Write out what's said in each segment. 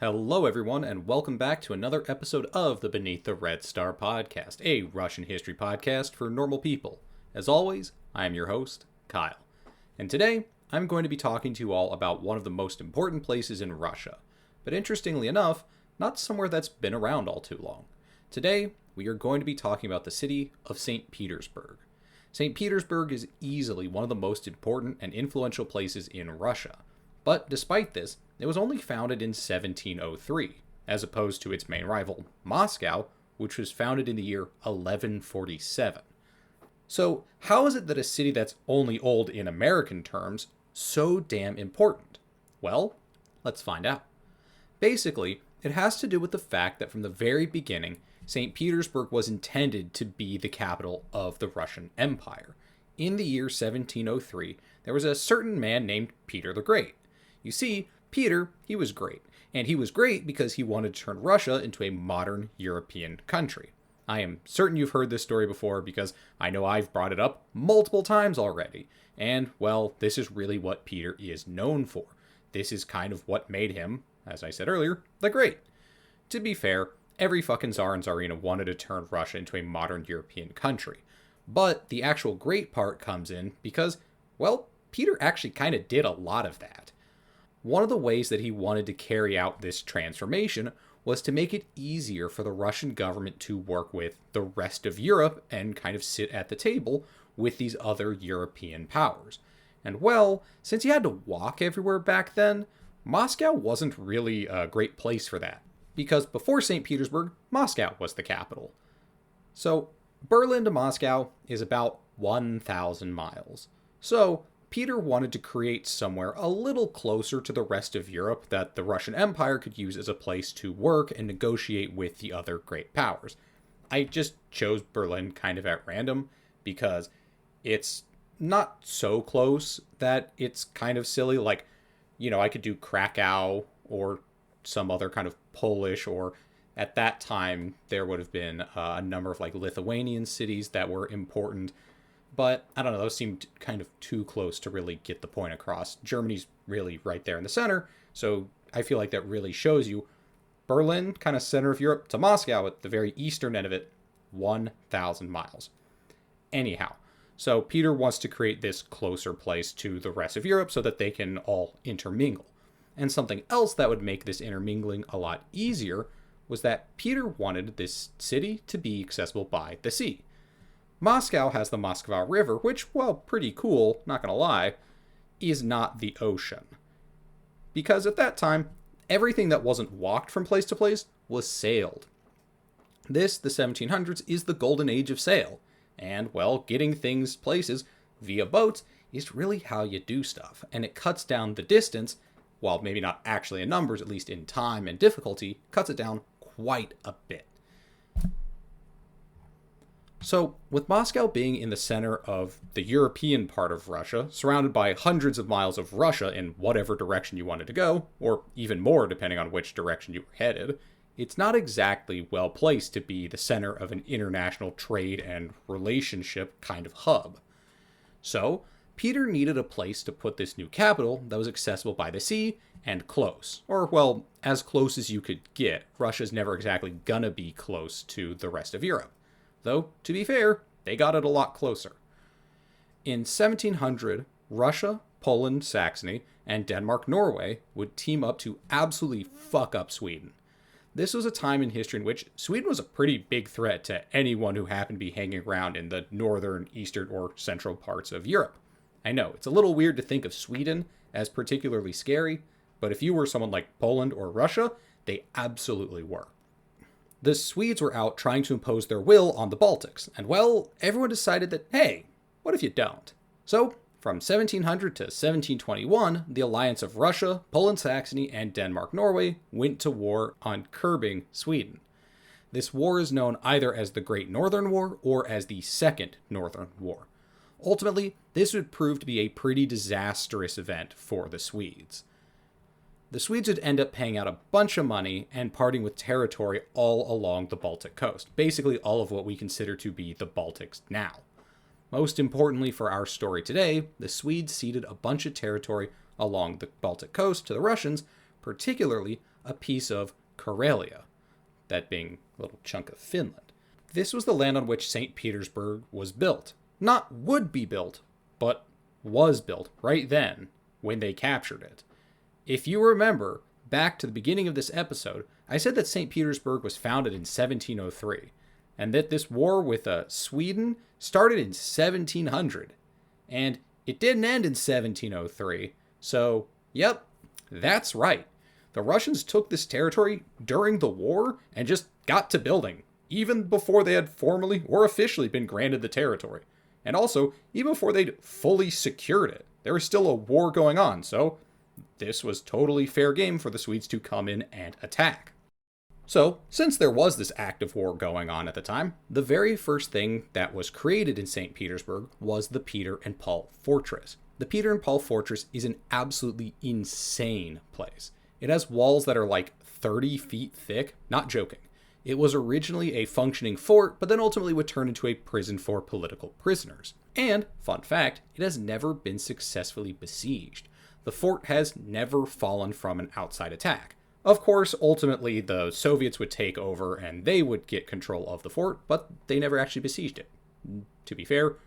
Hello, everyone, and welcome back to another episode of the Beneath the Red Star podcast, a Russian history podcast for normal people. As always, I am your host, Kyle. And today, I'm going to be talking to you all about one of the most important places in Russia. But interestingly enough, not somewhere that's been around all too long. Today, we are going to be talking about the city of St. Petersburg. St. Petersburg is easily one of the most important and influential places in Russia. But despite this, it was only founded in 1703, as opposed to its main rival, Moscow, which was founded in the year 1147. So, how is it that a city that's only old in American terms so damn important? Well, let's find out. Basically, it has to do with the fact that from the very beginning, St. Petersburg was intended to be the capital of the Russian Empire. In the year 1703, there was a certain man named Peter the Great. You see, Peter, he was great. And he was great because he wanted to turn Russia into a modern European country. I am certain you've heard this story before because I know I've brought it up multiple times already. And, well, this is really what Peter is known for. This is kind of what made him, as I said earlier, the Great. To be fair, every fucking Tsar and Tsarina wanted to turn Russia into a modern European country. But the actual great part comes in because, well, Peter actually kind of did a lot of that. One of the ways that he wanted to carry out this transformation was to make it easier for the Russian government to work with the rest of Europe and kind of sit at the table with these other European powers. And well, since you had to walk everywhere back then, Moscow wasn't really a great place for that. Because before St. Petersburg, Moscow was the capital. So, Berlin to Moscow is about 1,000 miles. So, Peter wanted to create somewhere a little closer to the rest of Europe that the Russian Empire could use as a place to work and negotiate with the other great powers. I just chose Berlin kind of at random because it's not so close that it's kind of silly. Like, I could do Krakow or some other kind of Polish, or at that time there would have been a number of like Lithuanian cities that were important. But I don't know, those seemed kind of too close to really get the point across. Germany's really right there in the center, so I feel like that really shows you Berlin, kind of center of Europe, to Moscow at the very eastern end of it, 1,000 miles. Anyhow, so Peter wants to create this closer place to the rest of Europe so that they can all intermingle. And something else that would make this intermingling a lot easier was that Peter wanted this city to be accessible by the sea. Moscow has the Moskva River, which, well, pretty cool, not gonna lie, is not the ocean. Because at that time, everything that wasn't walked from place to place was sailed. This, the 1700s, is the golden age of sail. And, well, getting things places via boats is really how you do stuff. And it cuts down the distance, while maybe not actually in numbers, at least in time and difficulty, cuts it down quite a bit. So, with Moscow being in the center of the European part of Russia, surrounded by hundreds of miles of Russia in whatever direction you wanted to go, or even more depending on which direction you were headed, it's not exactly well placed to be the center of an international trade and relationship kind of hub. So, Peter needed a place to put this new capital that was accessible by the sea and close. Or, well, as close as you could get. Russia's never exactly gonna be close to the rest of Europe. Though, to be fair, they got it a lot closer. In 1700, Russia, Poland, Saxony, and Denmark-Norway would team up to absolutely fuck up Sweden. This was a time in history in which Sweden was a pretty big threat to anyone who happened to be hanging around in the northern, eastern, or central parts of Europe. I know, it's a little weird to think of Sweden as particularly scary, but if you were someone like Poland or Russia, they absolutely were. The Swedes were out trying to impose their will on the Baltics, and well, everyone decided that, hey, what if you don't? So, from 1700 to 1721, the alliance of Russia, Poland, Saxony, and Denmark-Norway went to war on curbing Sweden. This war is known either as the Great Northern War or as the Second Northern War. Ultimately, this would prove to be a pretty disastrous event for the Swedes. The Swedes would end up paying out a bunch of money and parting with territory all along the Baltic coast, basically all of what we consider to be the Baltics now. Most importantly for our story today, the Swedes ceded a bunch of territory along the Baltic coast to the Russians, particularly a piece of Karelia, that being a little chunk of Finland. This was the land on which St. Petersburg was built. Not would be built, but was built right then when they captured it. If you remember, back to the beginning of this episode, I said that St. Petersburg was founded in 1703, and that this war with Sweden started in 1700. And it didn't end in 1703, so, yep, that's right. The Russians took this territory during the war and just got to building, even before they had formally or officially been granted the territory. And also, even before they'd fully secured it. There was still a war going on, so this was totally fair game for the Swedes to come in and attack. So, since there was this active war going on at the time, the very first thing that was created in St. Petersburg was the Peter and Paul Fortress. The Peter and Paul Fortress is an absolutely insane place. It has walls that are like 30 feet thick, not joking. It was originally a functioning fort, but then ultimately would turn into a prison for political prisoners. And, fun fact, it has never been successfully besieged. The fort has never fallen from an outside attack. Of course, ultimately, the Soviets would take over and they would get control of the fort, but they never actually besieged it. To be fair,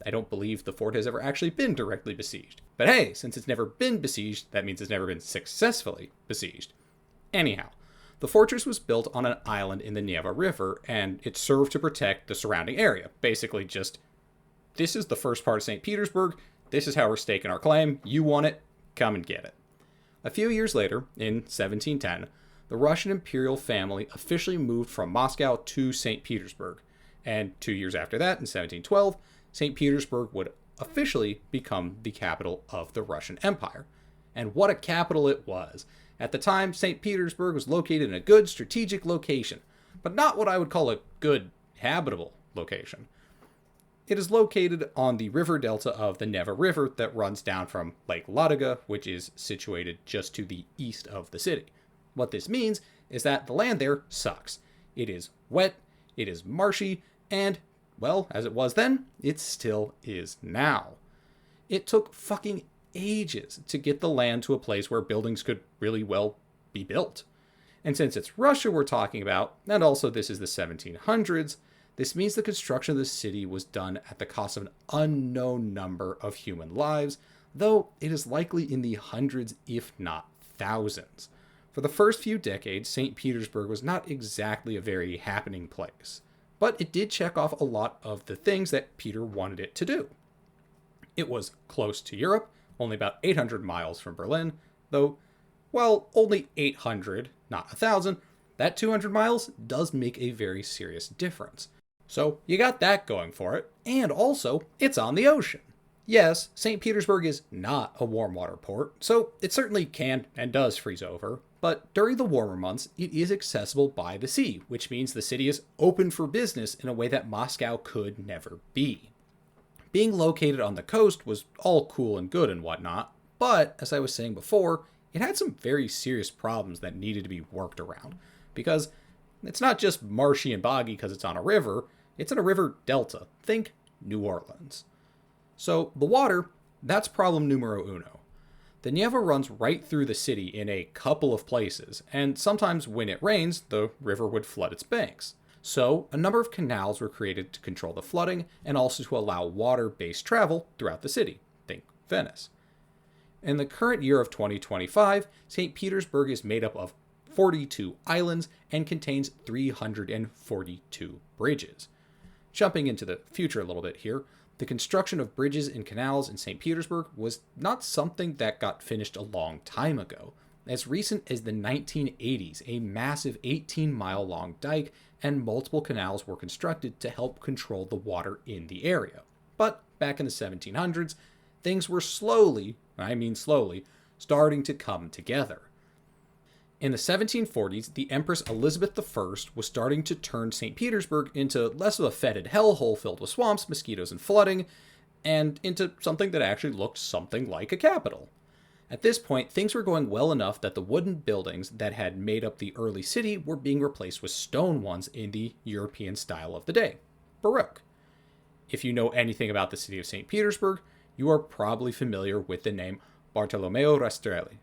I don't believe the fort has ever actually been directly besieged. But hey, since it's never been besieged, that means it's never been successfully besieged. Anyhow, the fortress was built on an island in the Neva River, and it served to protect the surrounding area. Basically just, this is the first part of St. Petersburg, this is how we're staking our claim, you want it, come and get it. A few years later, in 1710, the Russian imperial family officially moved from Moscow to St. Petersburg, and 2 years after that, in 1712, St. Petersburg would officially become the capital of the Russian Empire. And what a capital it was! At the time, St. Petersburg was located in a good strategic location, but not what I would call a good habitable location. It is located on the river delta of the Neva River that runs down from Lake Ladoga, which is situated just to the east of the city. What this means is that the land there sucks. It is wet, it is marshy, and, well, as it was then, it still is now. It took fucking ages to get the land to a place where buildings could really well be built. And since it's Russia we're talking about, and also this is the 1700s, this means the construction of the city was done at the cost of an unknown number of human lives, though it is likely in the hundreds, if not thousands. For the first few decades, St. Petersburg was not exactly a very happening place, but it did check off a lot of the things that Peter wanted it to do. It was close to Europe, only about 800 miles from Berlin, though, while only 800, not 1,000, that 200 miles does make a very serious difference. So you got that going for it, and also, it's on the ocean. Yes, St. Petersburg is not a warm water port, so it certainly can and does freeze over, but during the warmer months, it is accessible by the sea, which means the city is open for business in a way that Moscow could never be. Being located on the coast was all cool and good and whatnot, but, as I was saying before, it had some very serious problems that needed to be worked around, because it's not just marshy and boggy because it's on a river, it's in a river delta. Think New Orleans. So, the water, that's problem numero uno. The Neva runs right through the city in a couple of places, and sometimes when it rains, the river would flood its banks. So, a number of canals were created to control the flooding and also to allow water-based travel throughout the city. Think Venice. In the current year of 2025, St. Petersburg is made up of 42 islands and contains 342 bridges. Jumping into the future a little bit here, the construction of bridges and canals in St. Petersburg was not something that got finished a long time ago. As recent as the 1980s, a massive 18-mile long dike and multiple canals were constructed to help control the water in the area. But back in the 1700s, things were slowly, starting to come together. In the 1740s, the Empress Elizabeth I was starting to turn St. Petersburg into less of a fetid hellhole filled with swamps, mosquitoes, and flooding, and into something that actually looked something like a capital. At this point, things were going well enough that the wooden buildings that had made up the early city were being replaced with stone ones in the European style of the day, Baroque. If you know anything about the city of St. Petersburg, you are probably familiar with the name Bartolomeo Rastrelli.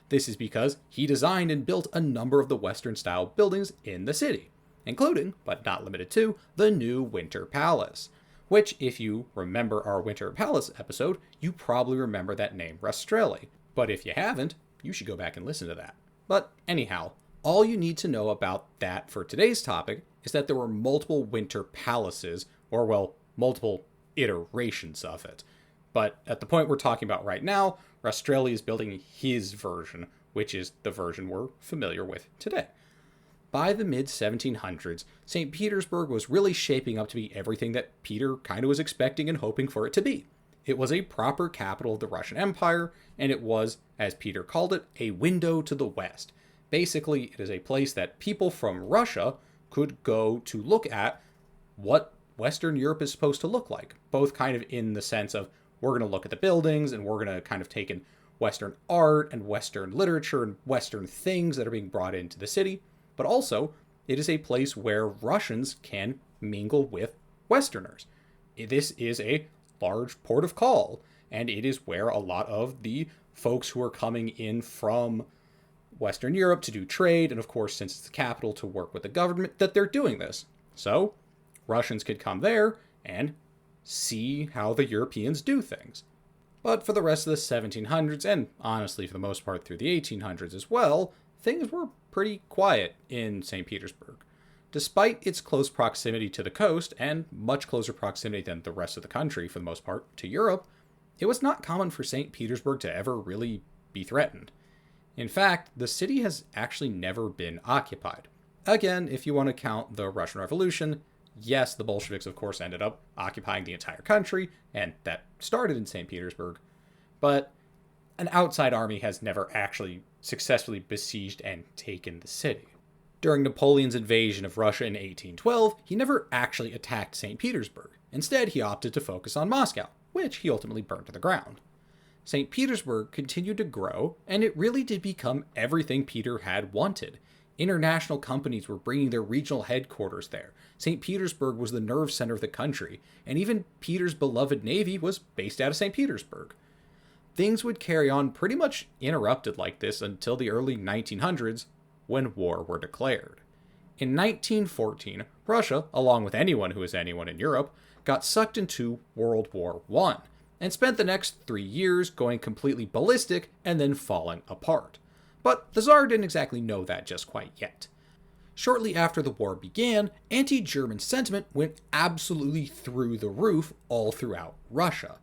This is because he designed and built a number of the Western-style buildings in the city, including, but not limited to, the new Winter Palace, which, if you remember our Winter Palace episode, you probably remember that name Rastrelli. But if you haven't, you should go back and listen to that. But anyhow, all you need to know about that for today's topic is that there were multiple winter palaces, or well, multiple iterations of it. But at the point we're talking about right now, Rastrelli is building his version, which is the version we're familiar with today. By the mid-1700s, St. Petersburg was really shaping up to be everything that Peter kind of was expecting and hoping for it to be. It was a proper capital of the Russian Empire, and it was, as Peter called it, a window to the West. Basically, it is a place that people from Russia could go to look at what Western Europe is supposed to look like, both kind of in the sense of we're going to look at the buildings and we're going to kind of take in Western art and Western literature and Western things that are being brought into the city, but also it is a place where Russians can mingle with Westerners. This is a large port of call, and it is where a lot of the folks who are coming in from Western Europe to do trade, and of course, since it's the capital, to work with the government, that they're doing this. So Russians could come there and see how the Europeans do things. But for the rest of the 1700s, and honestly for the most part through the 1800s as well, things were pretty quiet in St. Petersburg. Despite its close proximity to the coast, and much closer proximity than the rest of the country for the most part to Europe, it was not common for St. Petersburg to ever really be threatened. In fact, the city has actually never been occupied. Again, if you want to count the Russian Revolution, yes, the Bolsheviks of course ended up occupying the entire country, and that started in St. Petersburg, but an outside army has never actually successfully besieged and taken the city. During Napoleon's invasion of Russia in 1812, he never actually attacked St. Petersburg. Instead, he opted to focus on Moscow, which he ultimately burned to the ground. St. Petersburg continued to grow, and it really did become everything Peter had wanted. International companies were bringing their regional headquarters there. St. Petersburg was the nerve center of the country, and even Peter's beloved navy was based out of St. Petersburg. Things would carry on pretty much uninterrupted like this until the early 1900s, when war were declared. In 1914, Russia, along with anyone who was anyone in Europe, got sucked into World War I, and spent the next 3 years going completely ballistic and then falling apart. But the Tsar didn't exactly know that just quite yet. Shortly after the war began, anti-German sentiment went absolutely through the roof all throughout Russia.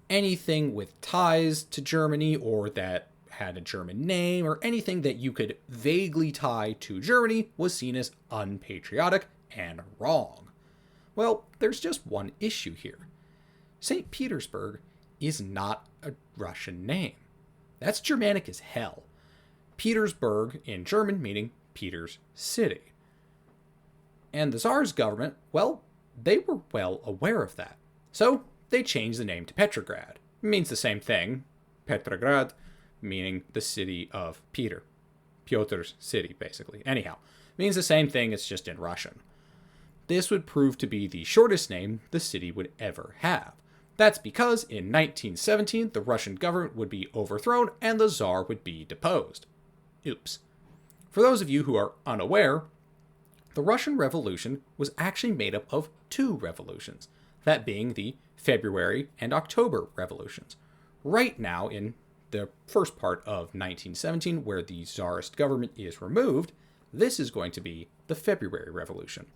Anything with ties to Germany or that had a German name or anything that you could vaguely tie to Germany was seen as unpatriotic and wrong. Well, there's just one issue here. St. Petersburg is not a Russian name. That's Germanic as hell. Petersburg in German meaning Peter's city. And the Tsar's government, well, they were well aware of that. So they changed the name to Petrograd. It means the same thing, Petrograd, meaning the city of Peter. Pyotr's city, basically. Anyhow, means the same thing, it's just in Russian. This would prove to be the shortest name the city would ever have. That's because in 1917, the Russian government would be overthrown and the Tsar would be deposed. Oops. For those of you who are unaware, the Russian Revolution was actually made up of 2 revolutions, that being the February and October revolutions. Right now, in the first part of 1917, where the Tsarist government is removed, this is going to be the February Revolution.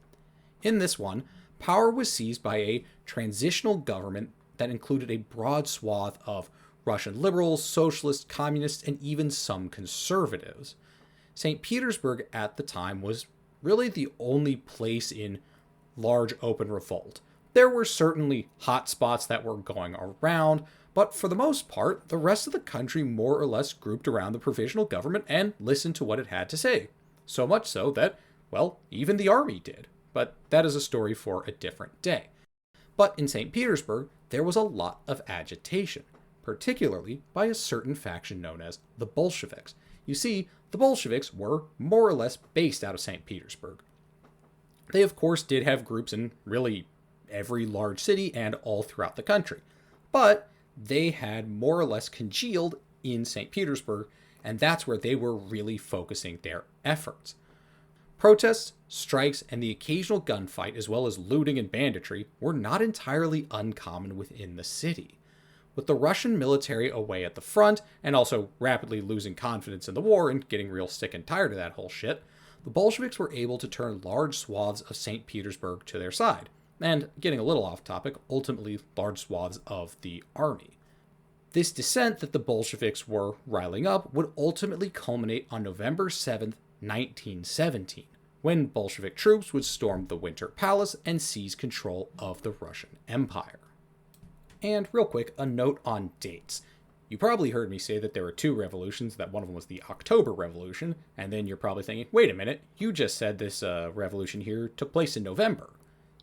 In this one, power was seized by a transitional government that included a broad swath of Russian liberals, socialists, communists, and even some conservatives. St. Petersburg at the time was really the only place in large open revolt. There were certainly hot spots that were going around, but for the most part, the rest of the country more or less grouped around the provisional government and listened to what it had to say. So much so that, well, even the army did. But that is a story for a different day. But in St. Petersburg, there was a lot of agitation, particularly by a certain faction known as the Bolsheviks. You see, the Bolsheviks were more or less based out of St. Petersburg. They, of course, did have groups in really every large city and all throughout the country. But they had more or less congealed in St. Petersburg, and that's where they were really focusing their efforts. Protests, strikes, and the occasional gunfight, as well as looting and banditry, were not entirely uncommon within the city. With the Russian military away at the front, and also rapidly losing confidence in the war and getting real sick and tired of that whole shit, the Bolsheviks were able to turn large swaths of St. Petersburg to their side, and, getting a little off topic, ultimately large swaths of the army. This dissent that the Bolsheviks were riling up would ultimately culminate on November 7th, 1917, when Bolshevik troops would storm the Winter Palace and seize control of the Russian Empire. And real quick, a note on dates. You probably heard me say that there were two revolutions, that one of them was the October Revolution, and then you're probably thinking, wait a minute, you just said this revolution here took place in November.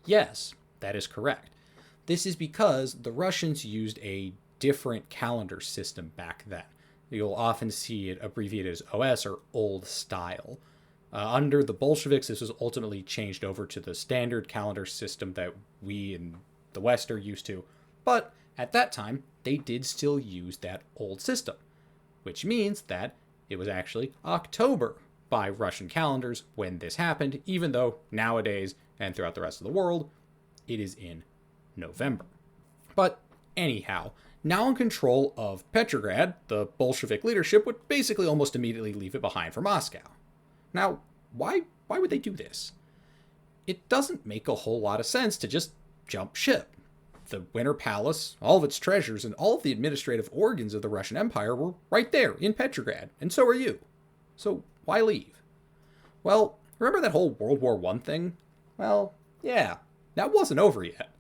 Yes, that is correct. This is because the Russians used a different calendar system back then. You'll often see it abbreviated as OS, or Old Style. Under the Bolsheviks, this was ultimately changed over to the standard calendar system that we in the West are used to. But at that time, they did still use that old system, which means that it was actually October by Russian calendars when this happened, even though nowadays and throughout the rest of the world, it is in November. But anyhow, now in control of Petrograd, the Bolshevik leadership would basically almost immediately leave it behind for Moscow. Now, why would they do this? It doesn't make a whole lot of sense to just jump ship. The Winter Palace, all of its treasures, and all of the administrative organs of the Russian Empire were right there in Petrograd, and so are you. So why leave? Well, remember that whole World War I thing? Well, yeah, that wasn't over yet.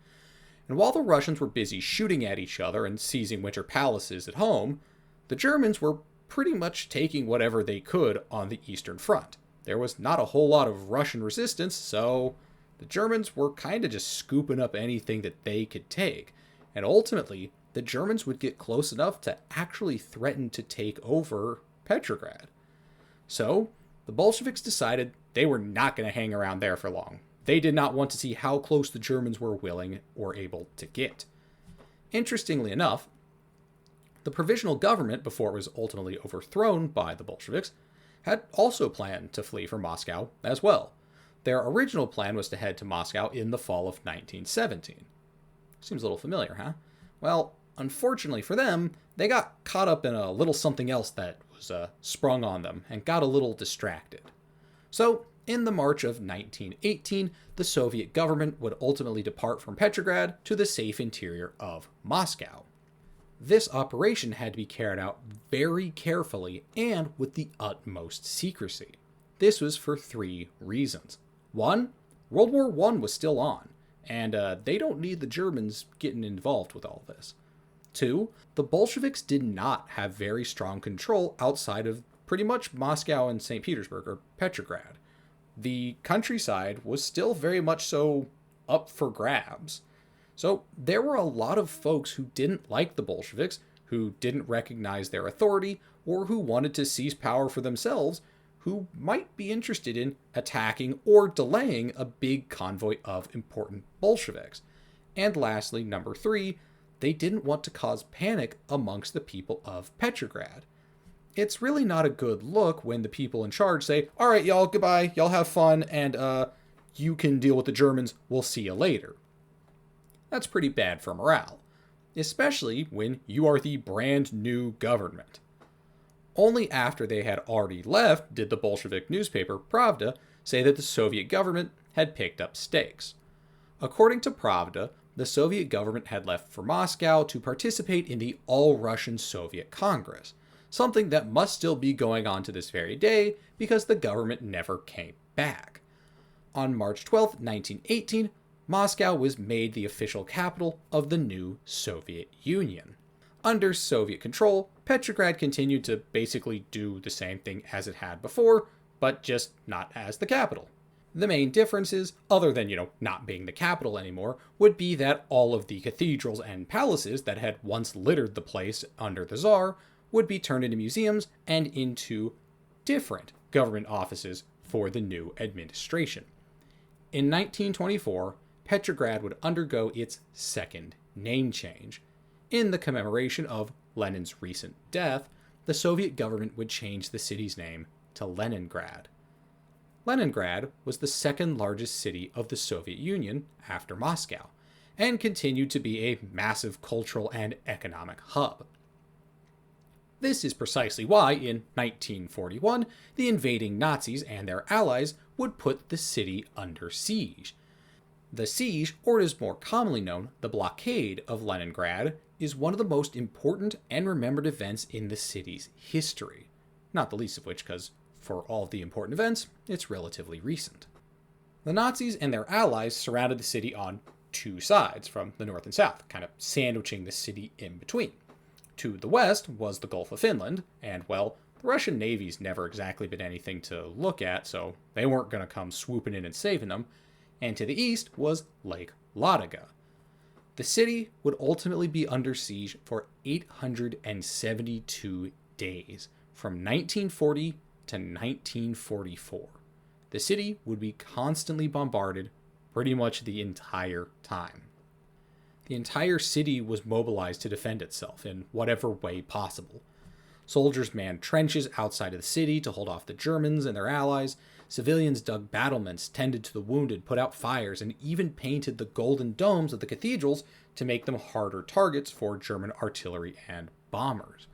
And while the Russians were busy shooting at each other and seizing winter palaces at home, the Germans were pretty much taking whatever they could on the Eastern Front. There was not a whole lot of Russian resistance, so the Germans were kind of just scooping up anything that they could take. And ultimately, the Germans would get close enough to actually threaten to take over Petrograd. So, the Bolsheviks decided they were not going to hang around there for long. They did not want to see how close the Germans were willing or able to get. Interestingly enough, the provisional government, before it was ultimately overthrown by the Bolsheviks, had also planned to flee from Moscow as well. Their original plan was to head to Moscow in the fall of 1917. Seems a little familiar, huh? Well, unfortunately for them, they got caught up in a little something else that was sprung on them and got a little distracted. So, in the March of 1918, the Soviet government would ultimately depart from Petrograd to the safe interior of Moscow. This operation had to be carried out very carefully and with the utmost secrecy. This was for three reasons. One, World War I was still on, and they don't need the Germans getting involved with all this. Two, the Bolsheviks did not have very strong control outside of pretty much Moscow and St. Petersburg, or Petrograd. The countryside was still very much so up for grabs. So there were a lot of folks who didn't like the Bolsheviks, who didn't recognize their authority, or who wanted to seize power for themselves, who might be interested in attacking or delaying a big convoy of important Bolsheviks. And lastly, number three, they didn't want to cause panic amongst the people of Petrograd. It's really not a good look when the people in charge say, all right, y'all, goodbye, y'all have fun, and you can deal with the Germans, we'll see you later. That's pretty bad for morale, especially when you are the brand new government. Only after they had already left did the Bolshevik newspaper Pravda say that the Soviet government had picked up stakes. According to Pravda, the Soviet government had left for Moscow to participate in the All-Russian Soviet Congress, something that must still be going on to this very day because the government never came back. On March 12, 1918, Moscow was made the official capital of the new Soviet Union. Under Soviet control, Petrograd continued to basically do the same thing as it had before, but just not as the capital. The main differences, other than, not being the capital anymore, would be that all of the cathedrals and palaces that had once littered the place under the Tsar would be turned into museums and into different government offices for the new administration. In 1924, Petrograd would undergo its second name change. In the commemoration of Lenin's recent death, the Soviet government would change the city's name to Leningrad. Leningrad was the second largest city of the Soviet Union after Moscow, and continued to be a massive cultural and economic hub. This is precisely why, in 1941, the invading Nazis and their allies would put the city under siege. The siege, or it is more commonly known, the blockade of Leningrad, is one of the most important and remembered events in the city's history. Not the least of which, because for all of the important events, it's relatively recent. The Nazis and their allies surrounded the city on two sides, from the north and south, kind of sandwiching the city in between. To the west was the Gulf of Finland, and, well, the Russian Navy's never exactly been anything to look at, so they weren't going to come swooping in and saving them. And to the east was Lake Ladoga. The city would ultimately be under siege for 872 days, from 1940 to 1944. The city would be constantly bombarded pretty much the entire time. The entire city was mobilized to defend itself in whatever way possible. Soldiers manned trenches outside of the city to hold off the Germans and their allies. Civilians dug battlements, tended to the wounded, put out fires, and even painted the golden domes of the cathedrals to make them harder targets for German artillery and bombers.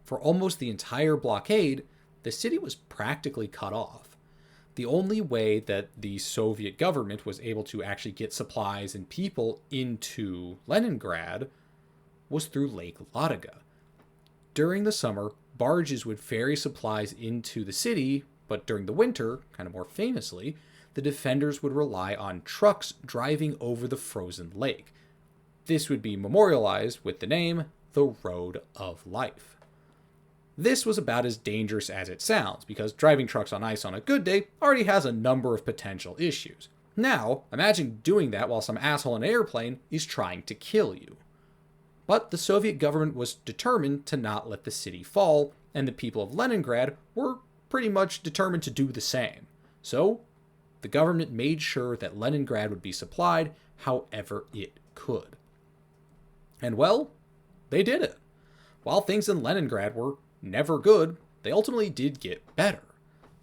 For almost the entire blockade, the city was practically cut off. The only way that the Soviet government was able to actually get supplies and people into Leningrad was through Lake Ladoga. During the summer, barges would ferry supplies into the city, but during the winter, kind of more famously, the defenders would rely on trucks driving over the frozen lake. This would be memorialized with the name the Road of Life. This was about as dangerous as it sounds, because driving trucks on ice on a good day already has a number of potential issues. Now, imagine doing that while some asshole in an airplane is trying to kill you. But the Soviet government was determined to not let the city fall, and the people of Leningrad were pretty much determined to do the same. So, the government made sure that Leningrad would be supplied however it could. And well, they did it. While things in Leningrad were never good, they ultimately did get better.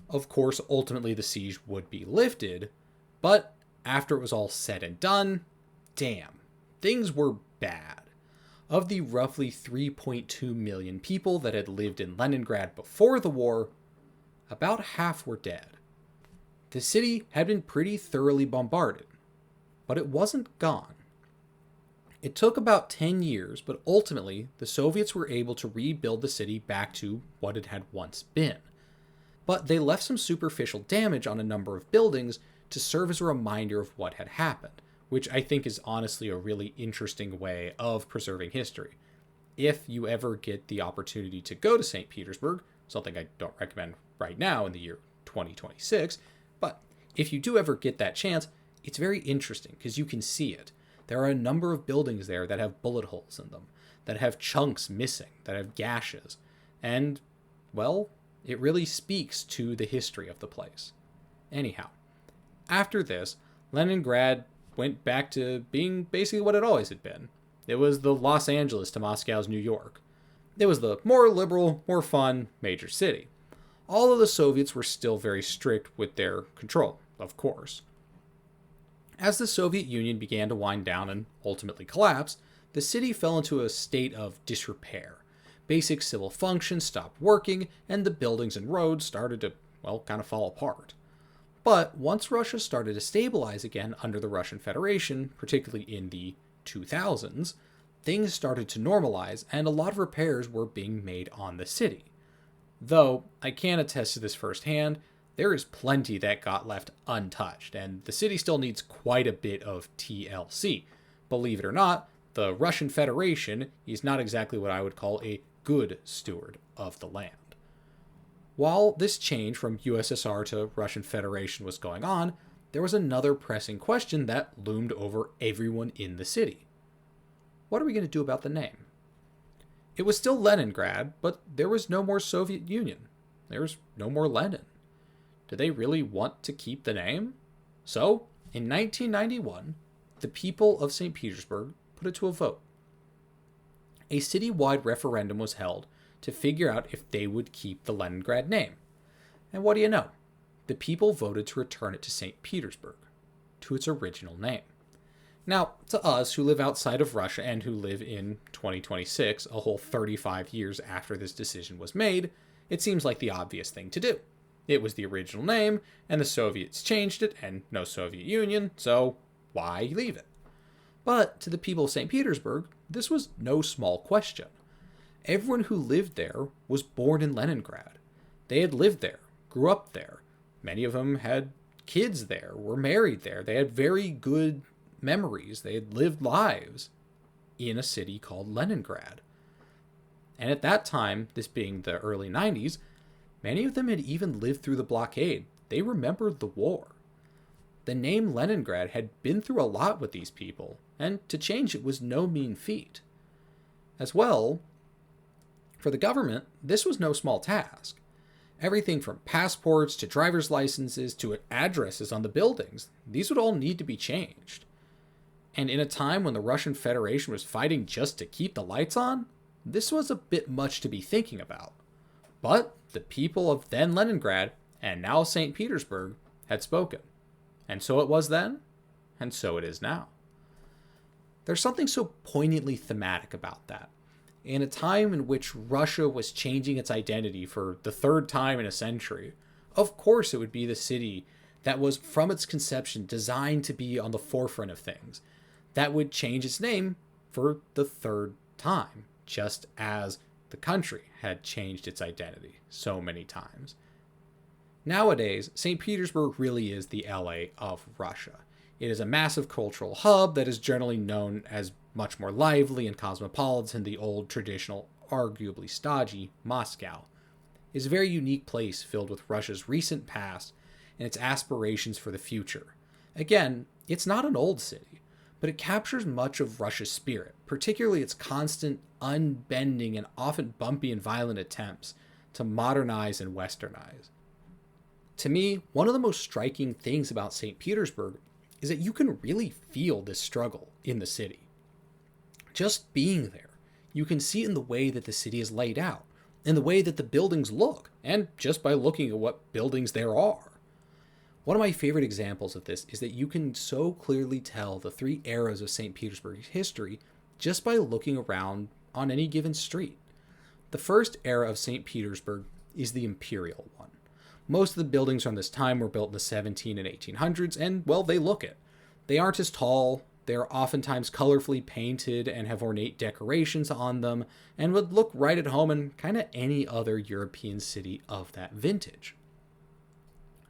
Of course, ultimately the siege would be lifted, but after it was all said and done, damn, things were bad. Of the roughly 3.2 million people that had lived in Leningrad before the war, about half were dead. The city had been pretty thoroughly bombarded, but it wasn't gone. It took about 10 years, but ultimately the Soviets were able to rebuild the city back to what it had once been. But they left some superficial damage on a number of buildings to serve as a reminder of what had happened, which I think is honestly a really interesting way of preserving history. If you ever get the opportunity to go to St. Petersburg, something I don't recommend right now in the year 2026, but if you do ever get that chance, it's very interesting because you can see it. There are a number of buildings there that have bullet holes in them, that have chunks missing, that have gashes, and, well, it really speaks to the history of the place. Anyhow, after this, Leningrad went back to being basically what it always had been. It was the Los Angeles to Moscow's New York. It was the more liberal, more fun major city. All of the Soviets were still very strict with their control, of course. As the Soviet Union began to wind down and ultimately collapse, the city fell into a state of disrepair. Basic civil functions stopped working, and the buildings and roads started to, well, kind of fall apart. But once Russia started to stabilize again under the Russian Federation, particularly in the 2000s, things started to normalize and a lot of repairs were being made on the city. Though, I can attest to this firsthand, there is plenty that got left untouched, and the city still needs quite a bit of TLC. Believe it or not, the Russian Federation is not exactly what I would call a good steward of the land. While this change from USSR to Russian Federation was going on, there was another pressing question that loomed over everyone in the city. What are we going to do about the name? It was still Leningrad, but there was no more Soviet Union. There was no more Lenin. Do they really want to keep the name? So, in 1991, the people of St. Petersburg put it to a vote. A citywide referendum was held to figure out if they would keep the Leningrad name. And what do you know? The people voted to return it to St. Petersburg, to its original name. Now, to us who live outside of Russia and who live in 2026, a whole 35 years after this decision was made, it seems like the obvious thing to do. It was the original name, and the Soviets changed it, and no Soviet Union, so why leave it? But to the people of St. Petersburg, this was no small question. Everyone who lived there was born in Leningrad. They had lived there, grew up there. Many of them had kids there, were married there. They had very good memories. They had lived lives in a city called Leningrad. And at that time, this being the early 90s, many of them had even lived through the blockade. They remembered the war. The name Leningrad had been through a lot with these people, and to change it was no mean feat. As well, for the government, this was no small task. Everything from passports to driver's licenses to addresses on the buildings, these would all need to be changed. And in a time when the Russian Federation was fighting just to keep the lights on, this was a bit much to be thinking about. But the people of then Leningrad, and now St. Petersburg, had spoken. And so it was then, and so it is now. There's something so poignantly thematic about that. In a time in which Russia was changing its identity for the third time in a century, of course it would be the city that was, from its conception, designed to be on the forefront of things, that would change its name for the third time, just as the country had changed its identity so many times. Nowadays, St. Petersburg really is the LA of Russia. It is a massive cultural hub that is generally known as much more lively and cosmopolitan than the old, traditional, arguably stodgy Moscow. It is a very unique place filled with Russia's recent past and its aspirations for the future. Again, it's not an old city, but it captures much of Russia's spirit, particularly its constant, unbending, and often bumpy and violent attempts to modernize and westernize. To me, one of the most striking things about St. Petersburg is that you can really feel this struggle in the city. Just being there, you can see it in the way that the city is laid out, in the way that the buildings look, and just by looking at what buildings there are. One of my favorite examples of this is that you can so clearly tell the three eras of St. Petersburg's history just by looking around on any given street. The first era of St. Petersburg is the imperial one. Most of the buildings from this time were built in the 17 and 1800s, and, well, they look it. They aren't as tall, they are oftentimes colorfully painted and have ornate decorations on them, and would look right at home in kind of any other European city of that vintage.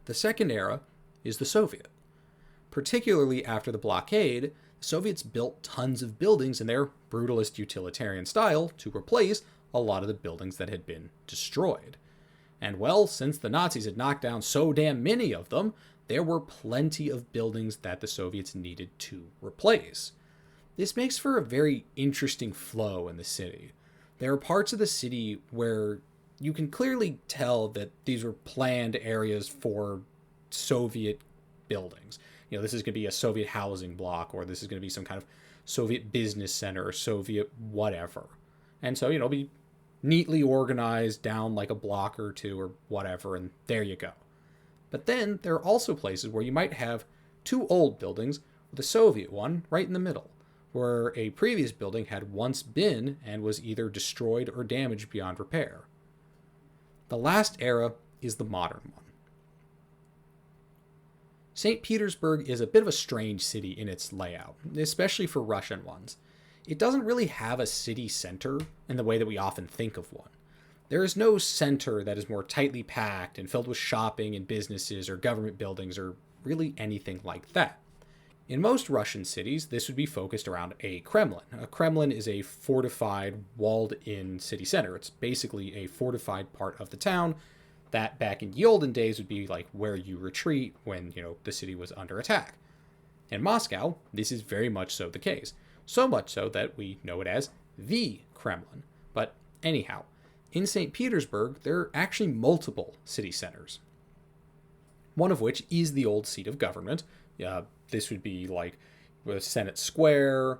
The second era is the Soviet. Particularly after the blockade, the Soviets built tons of buildings in their brutalist utilitarian style to replace a lot of the buildings that had been destroyed. And well, since the Nazis had knocked down so damn many of them, there were plenty of buildings that the Soviets needed to replace. This makes for a very interesting flow in the city. There are parts of the city where you can clearly tell that these were planned areas for Soviet buildings. You know, this is going to be a Soviet housing block, or this is going to be some kind of Soviet business center or Soviet whatever. And so, it'll be neatly organized down like a block or two or whatever, and there you go. But then there are also places where you might have two old buildings with a Soviet one right in the middle, where a previous building had once been and was either destroyed or damaged beyond repair. The last era is the modern one. St. Petersburg is a bit of a strange city in its layout, especially for Russian ones. It doesn't really have a city center in the way that we often think of one. There is no center that is more tightly packed and filled with shopping and businesses or government buildings or really anything like that. In most Russian cities, this would be focused around a Kremlin. A Kremlin is a fortified, walled-in city center. It's basically a fortified part of the town that back in the olden days would be like where you retreat when, the city was under attack. In Moscow, this is very much so the case. So much so that we know it as the Kremlin. But anyhow, in St. Petersburg, there are actually multiple city centers. One of which is the old seat of government. This would be like the Senate Square,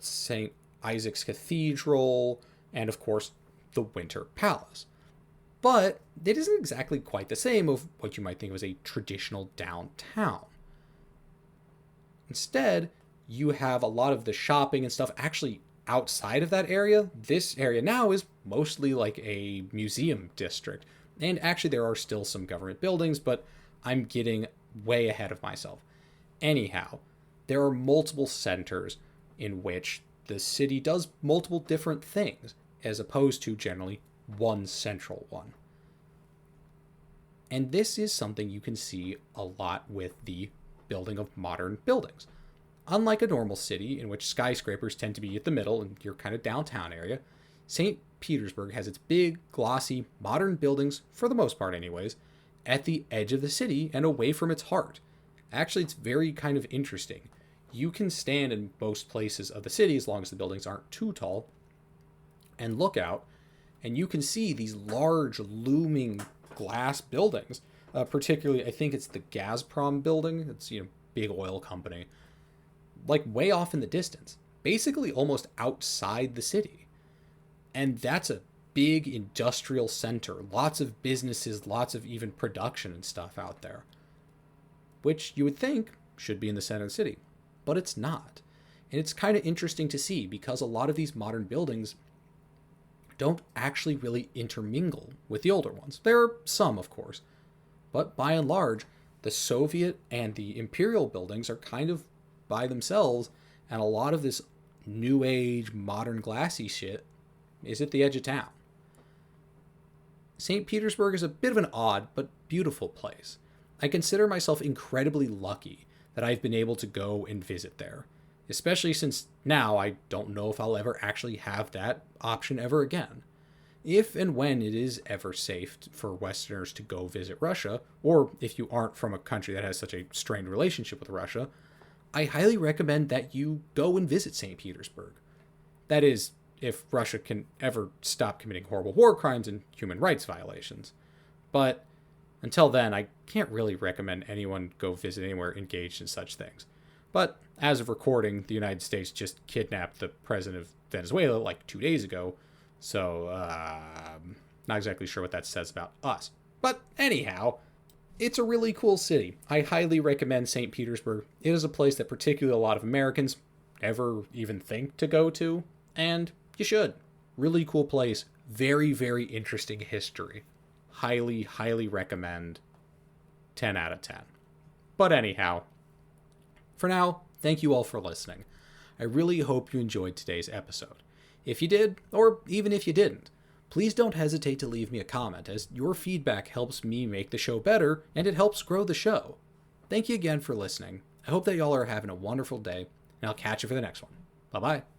St. Isaac's Cathedral, and of course, the Winter Palace. But it isn't exactly quite the same of what you might think of as a traditional downtown. Instead, you have a lot of the shopping and stuff actually outside of that area. This area now is mostly like a museum district. And actually, there are still some government buildings, but I'm getting way ahead of myself. Anyhow, there are multiple centers in which the city does multiple different things, as opposed to generally one central one. And this is something you can see a lot with the building of modern buildings. Unlike a normal city in which skyscrapers tend to be at the middle and your kind of downtown area, St. Petersburg has its big, glossy, modern buildings, for the most part anyways, at the edge of the city and away from its heart. Actually, it's very kind of interesting. You can stand in most places of the city, as long as the buildings aren't too tall, and look out, and you can see these large, looming glass buildings. Particularly, I think it's the Gazprom building. It's, big oil company. Like way off in the distance. Basically almost outside the city. And that's a big industrial center. Lots of businesses, lots of even production and stuff out there. Which you would think should be in the center of the city. But it's not. And it's kind of interesting to see because a lot of these modern buildings don't actually really intermingle with the older ones. There are some, of course. But by and large, the Soviet and the Imperial buildings are kind of by themselves, and a lot of this new age, modern glassy shit is at the edge of town. St. Petersburg is a bit of an odd but beautiful place. I consider myself incredibly lucky that I've been able to go and visit there, especially since now I don't know if I'll ever actually have that option ever again. If and when it is ever safe for Westerners to go visit Russia, or if you aren't from a country that has such a strained relationship with Russia, I highly recommend that you go and visit St. Petersburg. That is, if Russia can ever stop committing horrible war crimes and human rights violations. But until then, I can't really recommend anyone go visit anywhere engaged in such things. But as of recording, the United States just kidnapped the president of Venezuela like 2 days ago, so not exactly sure what that says about us. But anyhow, it's a really cool city. I highly recommend St. Petersburg. It is a place that particularly a lot of Americans never even think to go to, and you should. Really cool place. Very, very interesting history. Highly, highly recommend. 10 out of 10. But anyhow, for now, thank you all for listening. I really hope you enjoyed today's episode. If you did, or even if you didn't, please don't hesitate to leave me a comment, as your feedback helps me make the show better, and it helps grow the show. Thank you again for listening. I hope that y'all are having a wonderful day, and I'll catch you for the next one. Bye-bye.